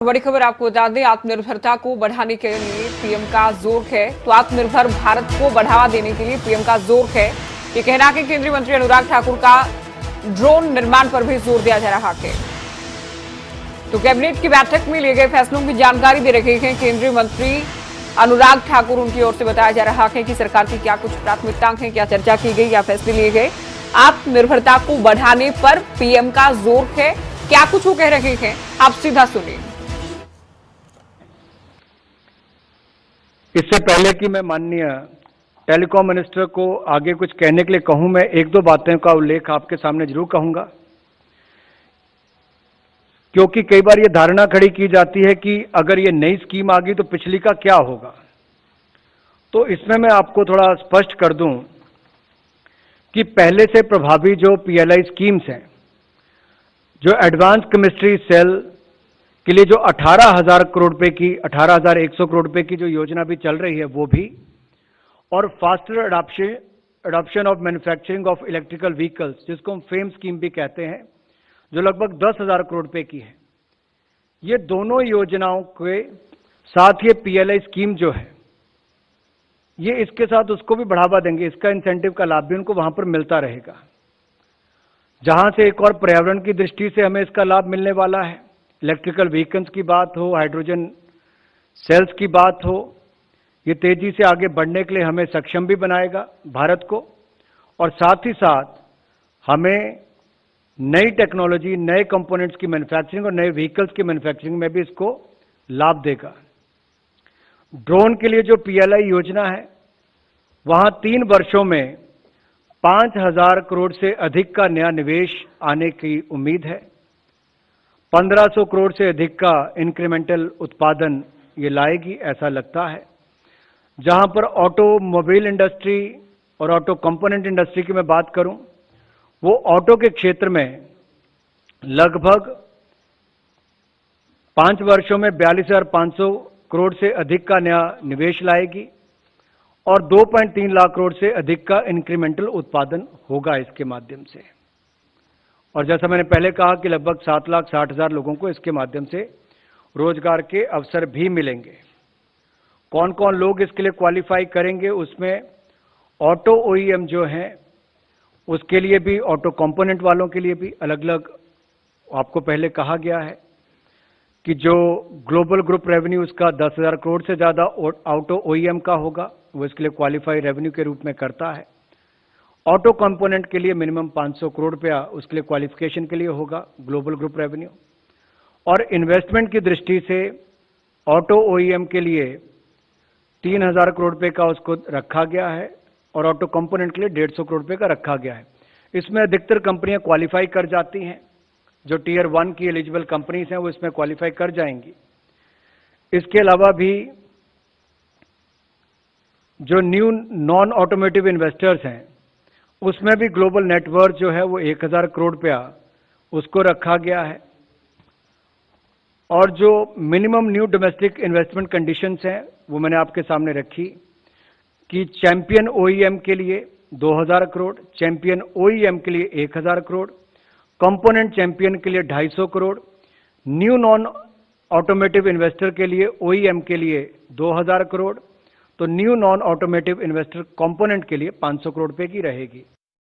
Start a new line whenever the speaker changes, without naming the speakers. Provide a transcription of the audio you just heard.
बड़ी खबर आपको बता दें, आत्मनिर्भरता को बढ़ाने के लिए पीएम का जोर है। तो आत्मनिर्भर भारत को बढ़ावा देने के लिए पीएम का जोर है, ये कहना है केंद्रीय मंत्री अनुराग ठाकुर का। ड्रोन निर्माण पर भी जोर दिया जा रहा है। तो कैबिनेट की बैठक में लिए गए फैसलों की जानकारी दे रहे हैं केंद्रीय मंत्री अनुराग ठाकुर। उनकी ओर से बताया जा रहा है कि सरकार की क्या कुछ प्राथमिकताएं हैं, क्या चर्चा की गई, या फैसले लिए गए। आत्मनिर्भरता को बढ़ाने पर पीएम का जोर है। क्या कुछ वो कह रहे हैं, आप सीधा सुनिए।
इससे पहले कि मैं माननीय टेलीकॉम मिनिस्टर को आगे कुछ कहने के लिए कहूं, मैं एक दो बातों का उल्लेख आपके सामने जरूर कहूंगा, क्योंकि कई बार ये धारणा खड़ी की जाती है कि अगर ये नई स्कीम आ गई तो पिछली का क्या होगा। तो इसमें मैं आपको थोड़ा स्पष्ट कर दूं कि पहले से प्रभावी जो पीएलआई स्कीम्स हैं, जो एडवांस केमिस्ट्री सेल के लिए जो 18,000 करोड़ रुपए की 18,100 करोड़ रुपए की जो योजना भी चल रही है वो भी, और faster adoption of manufacturing of electrical vehicles, जिसको हम फेम स्कीम भी कहते हैं, जो लगभग 10,000 करोड़ रुपए की है। ये दोनों योजनाओं के साथ ये पीएलआई स्कीम जो है, ये इसके साथ उसको भी बढ़ावा देंगे। इसका इंसेंटिव का लाभ भी उनको वहां पर मिलता रहेगा। जहां से एक और पर्यावरण की दृष्टि से हमें इसका लाभ मिलने वाला है, इलेक्ट्रिकल व्हीकल्स की बात हो, हाइड्रोजन सेल्स की बात हो, ये तेजी से आगे बढ़ने के लिए हमें सक्षम भी बनाएगा भारत को, और साथ ही साथ हमें नई टेक्नोलॉजी, नए कंपोनेंट्स की मैन्युफैक्चरिंग और नए व्हीकल्स की मैन्युफैक्चरिंग में भी इसको लाभ देगा। ड्रोन के लिए जो पीएलआई योजना है, वहां 3 वर्षों में 5,000 करोड़ से अधिक का नया निवेश आने की उम्मीद है। 1,500 करोड़ से अधिक का इंक्रीमेंटल उत्पादन ये लाएगी, ऐसा लगता है। जहां पर ऑटोमोबाइल इंडस्ट्री और ऑटो कंपोनेंट इंडस्ट्री की मैं बात करूं, वो ऑटो के क्षेत्र में लगभग 5 वर्षों में 42,500 करोड़ से अधिक का नया निवेश लाएगी, और 2.3 लाख करोड़ से अधिक का इंक्रीमेंटल उत्पादन होगा इसके माध्यम से। और जैसा मैंने पहले कहा कि लगभग 7,60,000 लोगों को इसके माध्यम से रोजगार के अवसर भी मिलेंगे। कौन कौन लोग इसके लिए क्वालिफाई करेंगे, उसमें ऑटो ओईएम जो हैं उसके लिए भी, ऑटो कंपोनेंट वालों के लिए भी अलग अलग आपको पहले कहा गया है कि जो ग्लोबल ग्रुप रेवेन्यू उसका 10,000 करोड़ से ज़्यादा ऑटो ओईएम का होगा, वो इसके लिए क्वालिफाई रेवेन्यू के रूप में करता है। ऑटो कंपोनेंट के लिए मिनिमम 500 करोड़ रुपया उसके लिए क्वालिफिकेशन के लिए होगा ग्लोबल ग्रुप रेवेन्यू। और इन्वेस्टमेंट की दृष्टि से ऑटो ओईएम के लिए 3,000 करोड़ रुपए का उसको रखा गया है, और ऑटो कंपोनेंट के लिए 150 करोड़ रुपए का रखा गया है। इसमें अधिकतर कंपनियां क्वालिफाई कर जाती हैं, जो टीयर 1 की एलिजिबल कंपनीज हैं वो इसमें क्वालिफाई कर जाएंगी। इसके अलावा भी जो न्यू नॉन ऑटोमेटिव इन्वेस्टर्स हैं, उसमें भी ग्लोबल नेटवर्क जो है वो 1,000 करोड़ रुपया उसको रखा गया है। और जो minimum new domestic investment conditions हैं वो मैंने आपके सामने रखी कि चैंपियन ओईएम के लिए 2,000 करोड़, चैंपियन ओईएम के लिए 1,000 करोड़, कंपोनेंट चैंपियन के लिए 250 crore, new non automotive investor के लिए ओईएम के लिए 2,000 करोड़, तो new non automotive investor component के लिए 500 करोड़ रुपए की रहेगी।